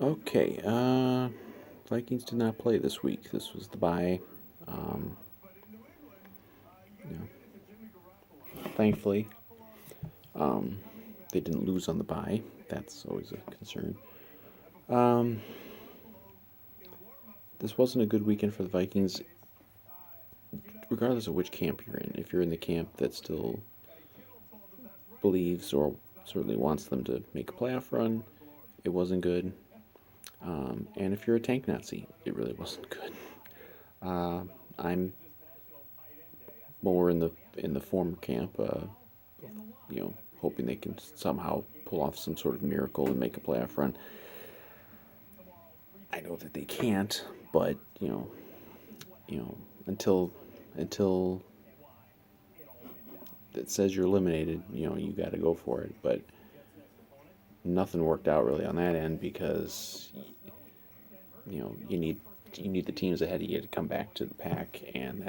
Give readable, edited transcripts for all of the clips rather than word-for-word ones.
Okay, Vikings did not play this week. This was the bye. Um, you know, Thankfully, um, they didn't lose on the bye. That's always a concern. Um, this wasn't a good weekend for the Vikings, regardless of which camp you're in. If you're in the camp that still believes or certainly wants them to make a playoff run, it wasn't good. And if you're a tank Nazi, it really wasn't good. Uh, I'm more in the former camp, hoping they can somehow pull off some sort of miracle and make a playoff run. I know that they can't, but you know, until it says you're eliminated, you got to go for it. But nothing worked out really on that end because you need the teams ahead of you to come back to the pack, and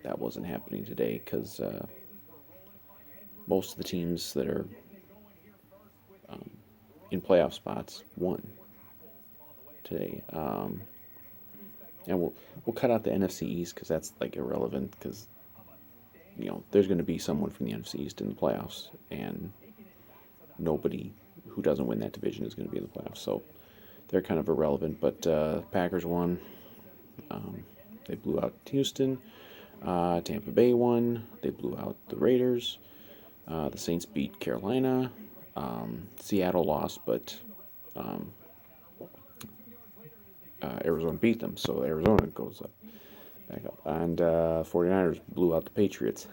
that wasn't happening today because most of the teams that are um, in playoff spots won today. And we'll cut out the NFC East because that's like irrelevant because there's going to be someone from the NFC East in the playoffs, and nobody who doesn't win that division is going to be in the playoffs. So they're kind of irrelevant. But Packers won. Um, they blew out Houston. Tampa Bay won. They blew out the Raiders. The Saints beat Carolina. Seattle lost, but um, Arizona beat them, so Arizona goes up, back up. And 49ers blew out the Patriots.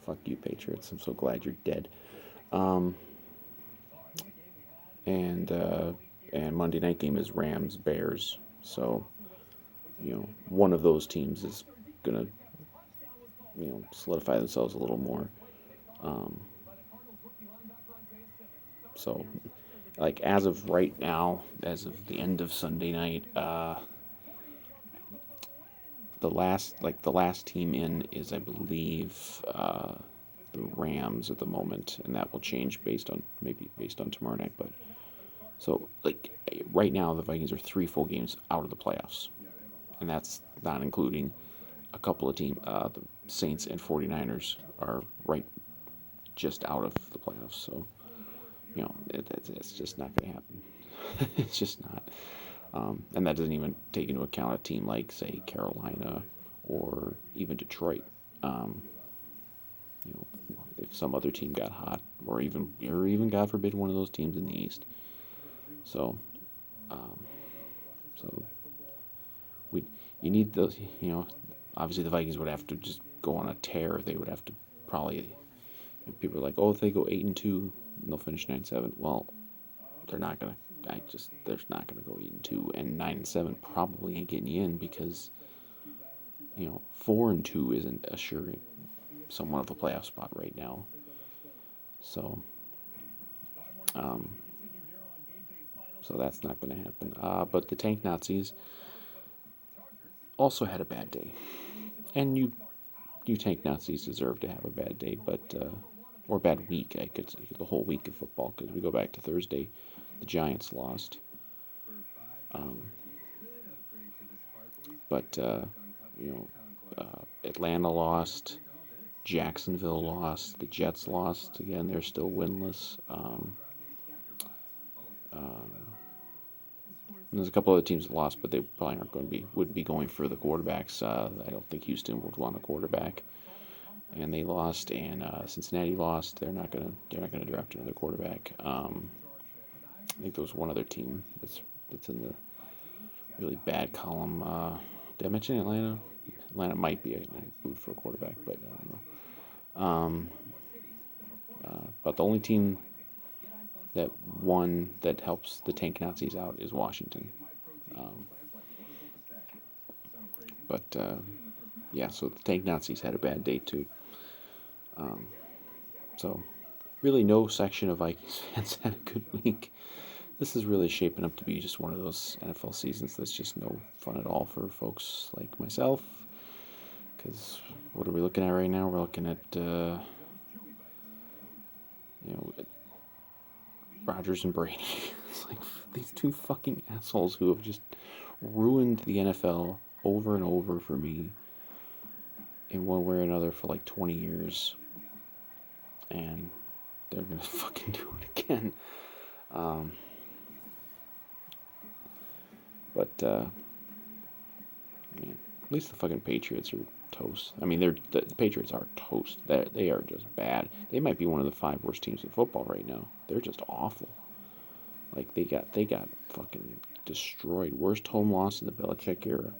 Fuck you, Patriots. I'm so glad you're dead. Um, and and Monday night game is Rams Bears. So one of those teams is gonna solidify themselves a little more. Um, so like as of right now, as of the end of Sunday night, the last team in is, I believe, the Rams at the moment, and that will change based on tomorrow night. But so like right now, the Vikings are 3 full games out of the playoffs, and that's not including a couple of teams. The Saints and 49ers are right just out of the playoffs. So it's just not going to happen. It's just not. And that doesn't even take into account a team like, say, Carolina or even Detroit. Um, if some other team got hot, or even God forbid, one of those teams in the East. So, um, so we you need those. Obviously the Vikings would have to just go on a tear. They would have to probably. People are like, oh, if they go 8-2, they'll finish 9-7. Well, they're not gonna. They're not gonna go 8-2, and 9-7 probably ain't getting you in because 4-2 isn't assuring someone of a playoff spot right now. So, um, so that's not going to happen. But the Tank Nazis also had a bad day, and you Tank Nazis deserve to have a bad day, but or a bad week. I could say the whole week of football because we go back to Thursday, the Giants lost. Um, but Atlanta lost. Jacksonville lost. The Jets lost. Again, they're still winless. Um, there's a couple other teams that lost, but they probably wouldn't be going for the quarterbacks. I don't think Houston would want a quarterback, and they lost. And Cincinnati lost. They're not gonna draft another quarterback. I think there was one other team that's in the really bad column. Did I mention Atlanta? Atlanta might be booed for a quarterback, but I don't know. But the only team that won that helps the Tank Nazis out is Washington. Um, but yeah, so the Tank Nazis had a bad day too. Um, so really, no section of Vikings fans had a good week. This is really shaping up to be just one of those NFL seasons that's just no fun at all for folks like myself. Because what are we looking at right now? We're looking at Rodgers and Brady. It's like these two fucking assholes who have just ruined the NFL over and over for me in one way or another for like 20 years. And they're gonna fucking do it again. But man, at least the fucking Patriots are toast. I mean, the Patriots are toast. They are just bad. They might be one of the 5 worst teams in football right now. They're just awful. Like they got fucking destroyed. Worst home loss in the Belichick era.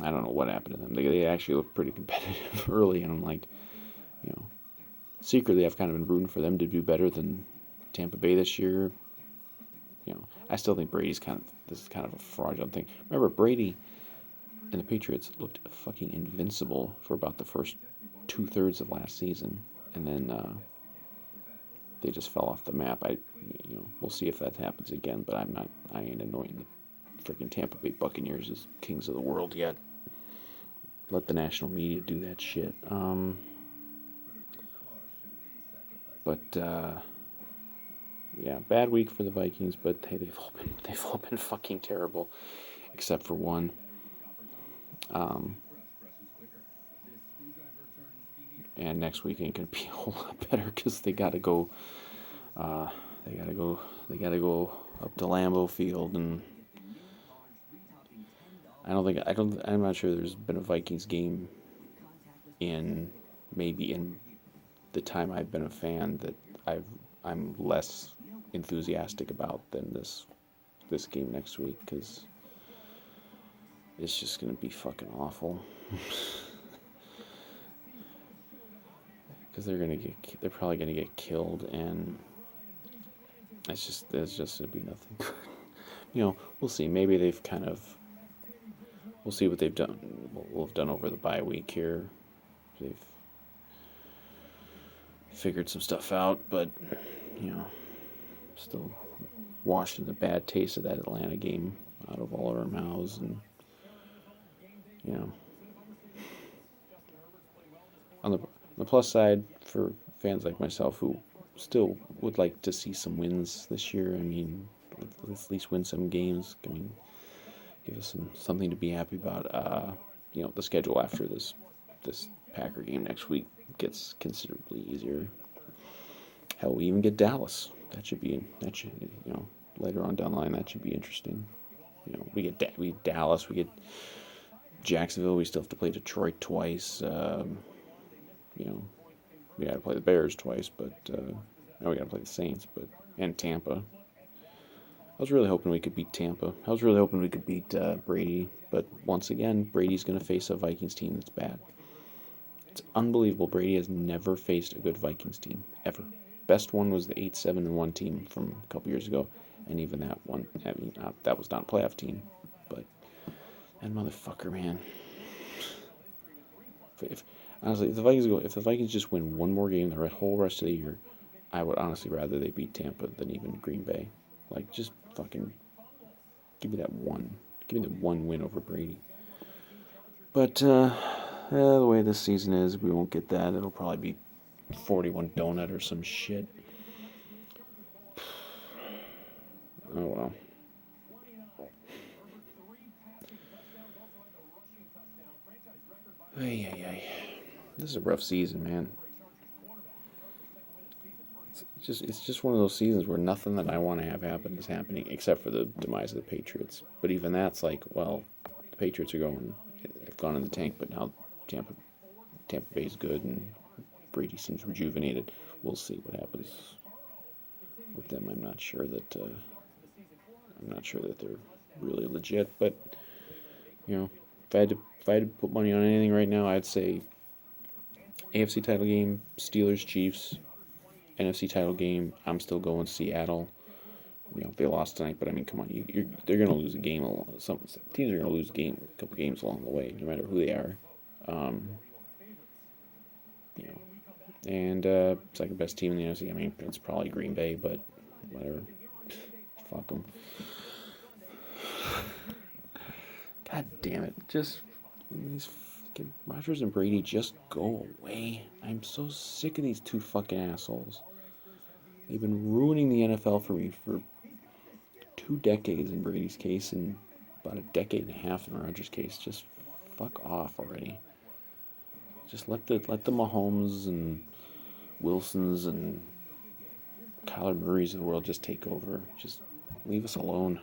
I don't know what happened to them. They actually looked pretty competitive early, and I'm like, secretly I've kind of been rooting for them to do better than Tampa Bay this year. I still think this is kind of a fraudulent thing. Remember, Brady and the Patriots looked fucking invincible for about the first 2/3 of last season, and then they just fell off the map. We'll see if that happens again, but I ain't anointing the freaking Tampa Bay Buccaneers as kings of the world yet. Let the national media do that shit. Yeah, bad week for the Vikings, but hey, they've all been fucking terrible, except for one. And next week ain't gonna be a whole lot better because they gotta go up to Lambeau Field, and I'm not sure there's been a Vikings game in the time I've been a fan that I'm less enthusiastic about than this game next week, because it's just gonna be fucking awful. Because they're probably gonna get killed, and there's just gonna be nothing good. We'll see. Maybe we'll see what they've done. We'll have done over the bye week here. They've figured some stuff out, but still washing the bad taste of that Atlanta game out of all of our mouths, and on the plus side, for fans like myself who still would like to see some wins this year, I mean, let's at least win some games. I mean, give us something to be happy about. The schedule after this Packer game next week gets considerably easier. Hell, we even get Dallas. That should later on down the line, that should be interesting. We get Dallas, we get Jacksonville. We still have to play Detroit twice. We got to play the Bears twice, but now we got to play the Saints, and Tampa. I was really hoping we could beat Tampa. I was really hoping we could beat Brady, but once again, Brady's going to face a Vikings team that's bad. It's unbelievable. Brady has never faced a good Vikings team, ever. Best one was the 8-7-1 team from a couple years ago, and even that one, I mean, that was not a playoff team, but that motherfucker, man. Honestly, if the Vikings just win one more game the whole rest of the year, I would honestly rather they beat Tampa than even Green Bay. Like, just fucking give me that one. Give me the one win over Brady. But the way this season is, we won't get that. It'll probably be 41 donut or some shit. Oh well. Ay. This is a rough season, man. It's just one of those seasons where nothing that I want to have happen is happening, except for the demise of the Patriots. But even that's like, well, the Patriots have gone in the tank, but now Tampa Bay's good and Brady seems rejuvenated. We'll see what happens with them. I'm not sure that they're really legit, but if I had to put money on anything right now, I'd say AFC title game, Steelers, Chiefs. NFC title game, I'm still going Seattle. They lost tonight, but I mean, come on, they're going to lose a game. Some teams are going to lose a couple games along the way, no matter who they are. And second best team in the NFC. I mean, it's probably Green Bay, but whatever. Fuck them. God damn it! Just these fucking Rodgers and Brady just go away. I'm so sick of these two fucking assholes. They've been ruining the NFL for me for 2 decades in Brady's case and about a decade and a half in Rodgers' case. Just fuck off already. Just let the Mahomes and Wilsons and Kyler Murray's of the world just take over. Just leave us alone.